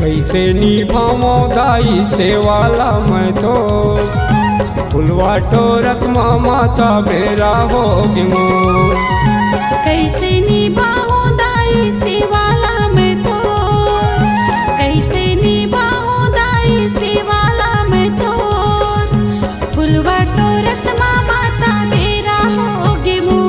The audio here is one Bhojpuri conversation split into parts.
कैसे निभावो दाई से वाला मैं तो फुलवा टोरत माता बेरा होगी मोर। कैसे निभाऊं दाई से वाला मैं तो, कैसे निभाऊं दाई से वाला मैं तो, फुलवा टोरत माता बेरा होगी मोर।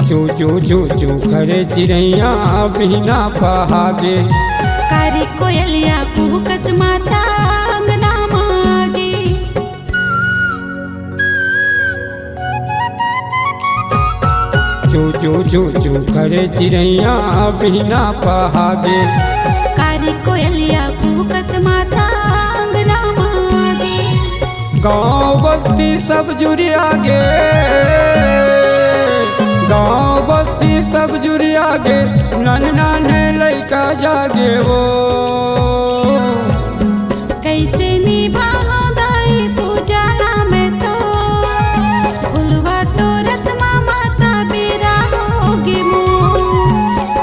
चू चू चू चू करे चिड़ैया बिना पहागे, कारी कोयलिया कुहकत माता अंगना मागे। चू चू चू चू करे चिड़ैया बिना पहागे, कारी कोयलिया कुहकत माता अंगना मागे। गाँव बस्ती सब जुड़ी आगे, गाँव बस्ती सब जुड़ी आगे, नन नाने लइका जागे वो। कैसे निभाऊं दाई पूजा मैं तो, फुलवा टोरत माता बेरा होगी मोर।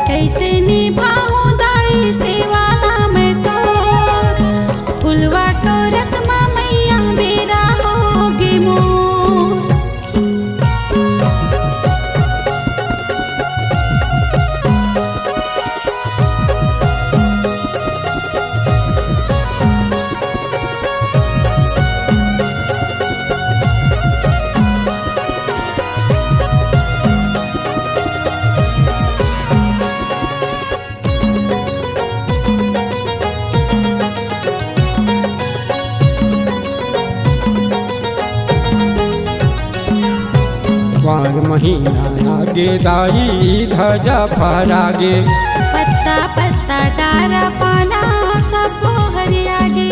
कैसे निभाऊं दाई से वाला मैं तो, फुलवा टोरत मैया बेरा होगी मोर। वार महीना आगे दाई ध्वजा फहरागे, पत्ता पत्ता डारा पाना सब हरियागे।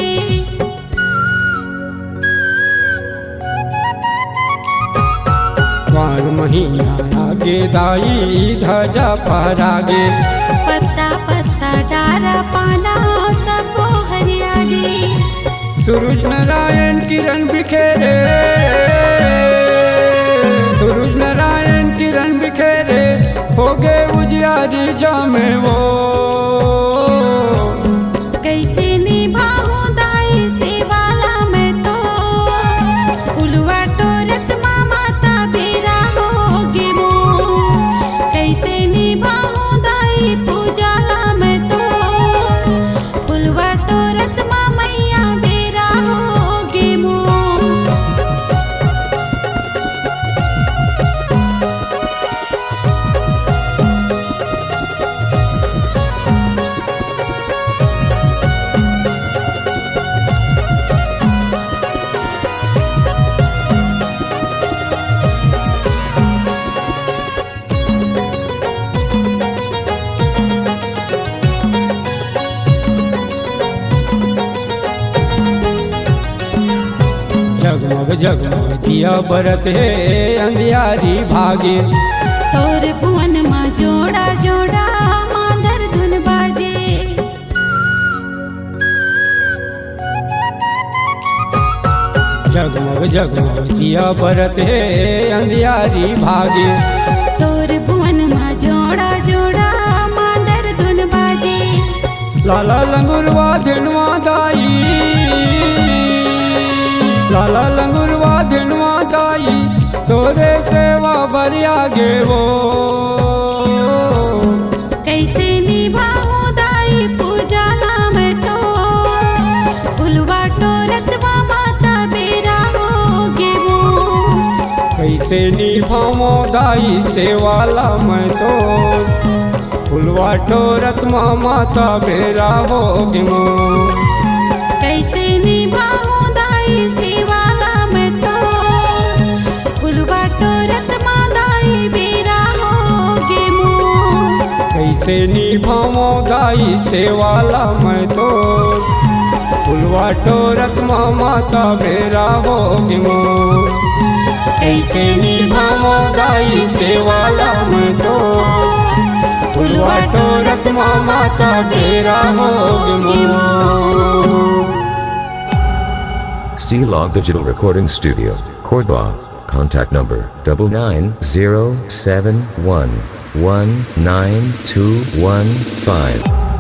वार महीना आगे दाई ध्वजा फहरागे, पत्ता पत्ता डारा पाना सब हरियागे। सूरज नारायण किरण बिखेरे, सूरज नारायण किरण बिखेरे, हो गए उजियारी जामे वो। कैसे निभाऊं दाई से वाला मैं तो, फुलवा टोरत माता बेरा होगी मोर। कैसे निभाऊं दाई पूजा मैं तो, फुलवा टोरत मैया बेरा होगी मोर। जगमग जगमग दिया बरत है अंधियारी भागे, तोर भुवन माँ जोड़ा जोड़ा मांधर धुन बाजे। जगमग जगमग दिया बरत है अंधियारी भागे, तोर भुवन माँ जोड़ा जोड़ा मांधर धुन बाजे। लाला लंगुरवा धिनवा दाई, लाला लंगुरवा धिनवा दाई, तोरे सेवा बरियागे वो। कैसे निभाऊं दाई पूजा मैं तो, फुलवा टोरत माता बेरा होगी मोर। कैसे निभावो दाई से वाला मैं तो, फुलवा टोरत माता बेरा होगी मोर। कैसे निभाऊं दाई से वाला मैं तो, फुलवा टोरत दाई बेरा होगी मोर। कैसे निभाओ गाई से वाला मैं तो फुलवा टोरत माता बेरा होगी मोर कैसे निभाओ गाई से वाला मैं तो फुलवा टोरत माता बेरा होगी मोर। C-Log Digital Recording Studio, Cordoba. Contact number 99071192115.